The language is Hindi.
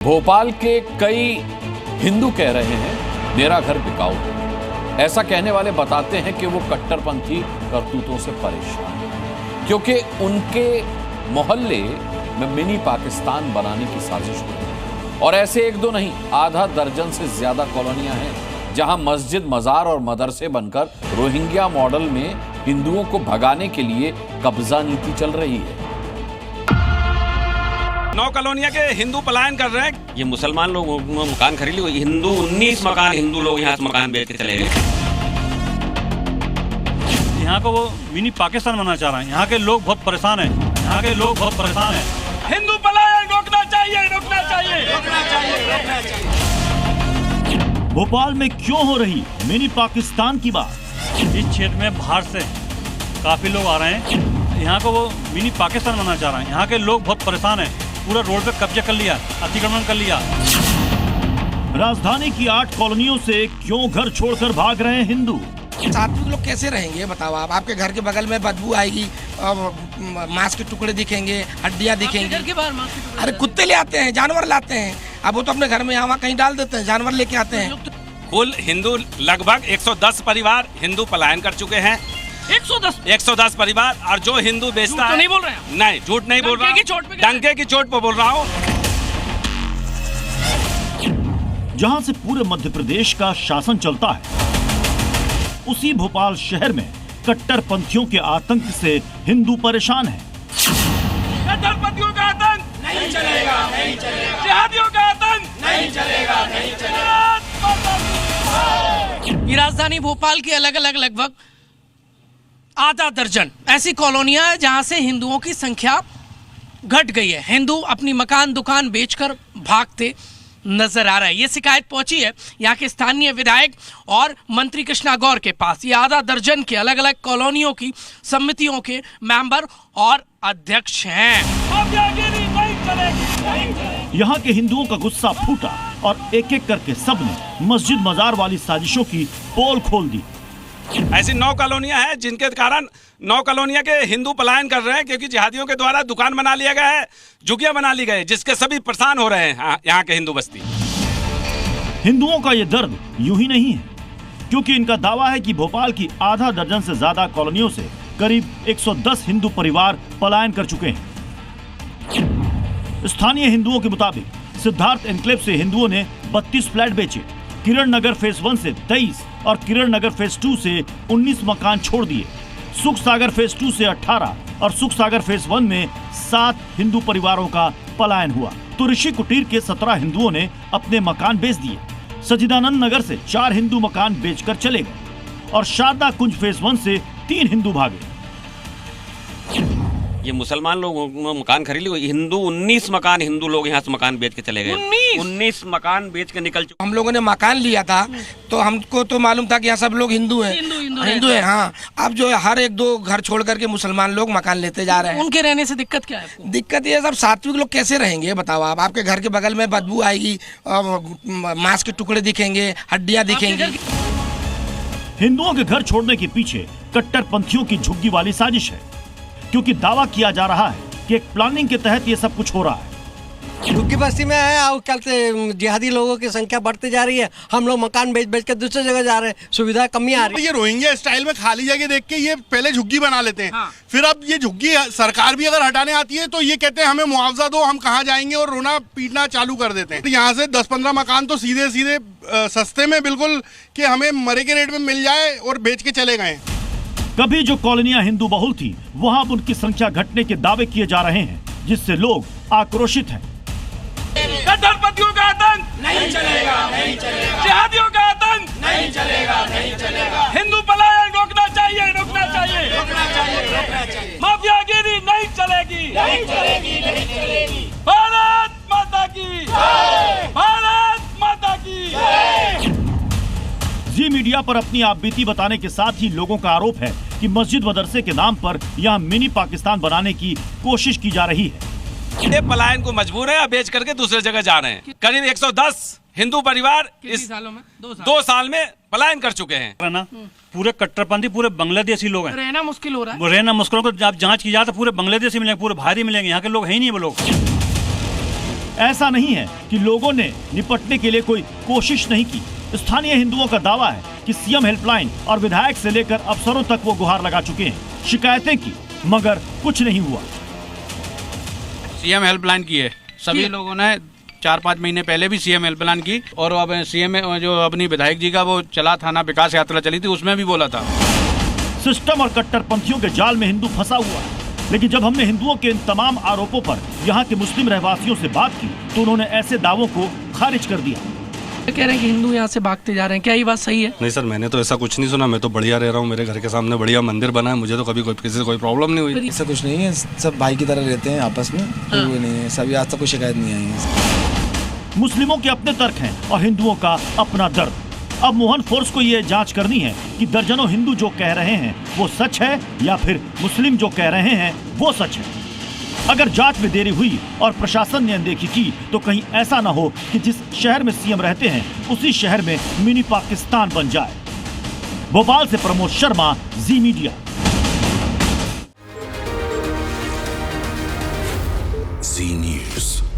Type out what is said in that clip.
भोपाल के कई हिंदू कह रहे हैं मेरा घर बिकाऊ है। ऐसा कहने वाले बताते हैं कि वो कट्टरपंथी करतूतों से परेशान हैं क्योंकि उनके मोहल्ले में मिनी पाकिस्तान बनाने की साजिश हुई और ऐसे एक दो नहीं, आधा दर्जन से ज्यादा कॉलोनियां हैं जहां मस्जिद, मजार और मदरसे बनकर रोहिंग्या मॉडल में हिंदुओं को भगाने के लिए कब्जा नीति चल रही है। 9 कॉलोनियां के हिंदू पलायन कर रहे हैं। ये मुसलमान लोग मकान खरीद लिए, हिंदू 19 मकान हिंदू लोग यहाँ से मकान बेच के चले गए। यहाँ को वो मिनी पाकिस्तान बनाना चाह रहे हैं। यहाँ के लोग बहुत परेशान हैं। यहाँ के लोग बहुत परेशान हैं। हिंदू पलायन रोकना चाहिए, रोकना चाहिए, रोकना चाहिए, रोकना चाहिए। भोपाल में क्यों हो रही मिनी पाकिस्तान की बात? इस क्षेत्र में बाहर से काफी लोग आ रहे हैं। यहाँ को वो मिनी पाकिस्तान बनाना चाह रहे हैं। यहाँ के लोग बहुत परेशान हैं। पूरा रोड पे कब्जा कर लिया, अतिक्रमण कर लिया। राजधानी की 8 कॉलोनियों से क्यों घर छोड़कर भाग रहे हैं हिंदू? सात्विक लोग कैसे रहेंगे बताओ आप? आपके घर के बगल में बदबू आएगी, मांस के टुकड़े दिखेंगे, हड्डियां दिखेंगी। घर के बाहर मांस के टुकड़े, अरे कुत्ते ले आते हैं, जानवर लाते हैं। अब वो तो अपने घर में यहाँ कहीं डाल देते हैं, जानवर लेके आते हैं। कुल हिंदू लगभग 110 परिवार हिंदू पलायन कर चुके हैं। 110 परिवार। और जो हिंदू बेचता है, नहीं बोल रहे हैं, नहीं झूठ नहीं बोल रहा, डंके की चोट पर बोल रहा हूँ। जहां से पूरे मध्य प्रदेश का शासन चलता है, उसी भोपाल शहर में कट्टरपंथियों के आतंक से हिंदू परेशान हैं। कट्टरपंथियों का आतंक नहीं चलेगा, नहीं चलेगा। जिहादियों का आतंक नहीं चलेगा, नहीं चलेगा। ये राजधानी भोपाल की अलग अलग लगभग आधा दर्जन ऐसी कॉलोनियां हैं जहां से हिंदुओं की संख्या घट गई है। हिंदू अपनी मकान दुकान बेचकर भागते नजर आ रहा है। ये शिकायत पहुंची है यहाँ के स्थानीय विधायक और मंत्री कृष्णा गौर के पास। ये आधा दर्जन के अलग अलग कॉलोनियों की समितियों के मेंबर और अध्यक्ष हैं। यहाँ के हिंदुओं का गुस्सा फूटा और एक एक करके सबने मस्जिद मजार वाली साजिशों की पोल खोल दी। ऐसी 9 कॉलोनियां हैं जिनके कारण 9 कॉलोनियां के हिंदू पलायन कर रहे हैं क्योंकि जिहादियों के द्वारा दुकान बना लिया गया है, झुग्गियां बना ली गई, जिसके सभी परेशान हो रहे हैं यहाँ के हिंदू बस्ती। हिंदुओं का ये दर्द यूं ही नहीं है, क्योंकि इनका दावा है कि भोपाल की आधा दर्जन से ज्यादा कॉलोनियों से करीब 110 हिंदू परिवार पलायन कर चुके हैं। स्थानीय हिंदुओं के मुताबिक सिद्धार्थ एन्क्लेव से हिंदुओं ने 32 फ्लैट बेचे, किरण नगर फेज 1 से 23 और किरण नगर फेज 2 से 19 मकान छोड़ दिए। सुख सागर फेज 2 से 18 और सुख सागर फेज 1 में 7 हिंदू परिवारों का पलायन हुआ। तो ऋषि कुटीर के 17 हिंदुओं ने अपने मकान बेच दिए। सचिदानंद नगर से 4 हिंदू मकान बेचकर चले गए और शारदा कुंज फेज 1 से 3 हिंदू भागे। ये मुसलमान लोग मकान खरीद लिए, हिंदू 19 मकान हिंदू लोग यहाँ से मकान बेच के चले गए। 19 मकान बेच के निकल चुके। हम लोगों ने मकान लिया था तो हमको तो मालूम था कि यहाँ सब लोग हिंदू हैं, हिंदू हैं। हाँ, अब जो है हर एक दो घर छोड़ करके मुसलमान लोग मकान लेते जा रहे हैं। उनके रहने से दिक्कत क्या है? दिक्कत ये सब सात्विक लोग कैसे रहेंगे बताओ आप? आपके घर के बगल में बदबू आएगी, मांस के टुकड़े दिखेंगे, हड्डियां दिखेंगी। हिंदुओं के घर छोड़ने के पीछे कट्टरपंथियों की झुग्गी वाली साजिश है, क्योंकि दावा किया जा रहा है कि एक प्लानिंग के तहत ये सब कुछ हो रहा है। झुग्गी बस्ती में है और कल से जिहादी लोगों की संख्या बढ़ती जा रही है। हम लोग मकान बेच बेच कर दूसरी जगह जा रहे हैं, सुविधा कमी आ रही है। ये रोहिंग्या स्टाइल में खाली जगह देख के ये पहले झुग्गी बना लेते हैं। हाँ। फिर अब ये झुग्गी सरकार भी अगर हटाने आती है तो ये कहते हैं हमें मुआवजा दो, हम कहाँ जाएंगे, और रोना पीटना चालू कर देते हैं। तो यहाँ से 10-15 मकान तो सीधे सीधे सस्ते में बिल्कुल कि हमें मरे के रेट में मिल जाए और बेच के चले गए। कभी जो कॉलोनियां हिंदू बहुल थी, वहां अब उनकी संख्या घटने के दावे किए जा रहे हैं, जिससे लोग आक्रोशित हैं। कट्टरपंथियों का आतंक नहीं चलेगा, नहीं चलेगा। जिहादियों का आतंक नहीं चलेगा, नहीं चलेगा। हिंदू पलायन रोकना चाहिए, रोकना चाहिए, रोकना चाहिए, रोकना चाहिए। माफियागिरी नहीं चलेगी, नहीं चलेगी, नहीं चलेगी। भारत माता की जय, भारत माता की जय। जी मीडिया पर अपनी आपबीती बताने के साथ ही लोगों का आरोप है कि मस्जिद मदरसे के नाम पर यहाँ मिनी पाकिस्तान बनाने की कोशिश की जा रही है। ये पलायन को मजबूर है, बेच करके दूसरे जगह जा रहे हैं। करीब 110 हिंदू परिवार इस सालों में 2 साल में पलायन कर चुके हैं। ना पूरे कट्टरपंथी पूरे बांग्लादेशी लोग हैं। रहना मुश्किल हो रहा है। रहना मुश्किल हो, आप जांच की जाए तो पूरे बांग्लादेशी मिलेंगे, पूरे भारी मिलेंगे। यहाँ के लोग है ही नहीं वो लोग। ऐसा नहीं है कि लोगों ने निपटने के लिए कोई कोशिश नहीं की। स्थानीय हिंदुओं का दावा है कि सीएम हेल्पलाइन और विधायक से लेकर अफसरों तक वो गुहार लगा चुके हैं, शिकायतें की, मगर कुछ नहीं हुआ। सीएम हेल्पलाइन की है, सभी लोगों ने 4-5 महीने पहले भी सीएम हेल्पलाइन की, और अब सीएम जो अपनी विधायक जी का वो चला था ना, विकास यात्रा चली थी, उसमें भी बोला था। सिस्टम और कट्टरपंथियों के जाल में हिंदू फंसा हुआ है, लेकिन जब हमने हिंदुओं के इन तमाम आरोपों पर यहाँ के मुस्लिम रहवासियों से बात की तो उन्होंने ऐसे दावों को खारिज कर दिया। कह रहे हैं कि हिंदू यहाँ से भागते जा रहे हैं, क्या ये बात सही है? नहीं सर, मैंने तो ऐसा कुछ नहीं सुना। मैं तो बढ़िया रह रहा हूँ, मेरे घर के सामने बढ़िया मंदिर बना है, मुझे तो कभी किसी से कोई प्रॉब्लम नहीं हुई। ऐसा कुछ नहीं है, सब भाई की तरह रहते हैं आपस में, कोई नहीं है, सभी आज तक कोई शिकायत नहीं आई है। मुस्लिमों के अपने तर्क हैं और हिंदुओं का अपना दर्द। अब मोहन फोर्स को ये जांच करनी है कि दर्जनों हिंदू जो कह रहे हैं वो सच है या फिर मुस्लिम जो कह रहे हैं वो सच है। अगर जांच में देरी हुई और प्रशासन ने अनदेखी की तो कहीं ऐसा ना हो कि जिस शहर में सीएम रहते हैं उसी शहर में मिनी पाकिस्तान बन जाए। भोपाल से प्रमोद शर्मा, जी मीडिया। जी न्यूज़।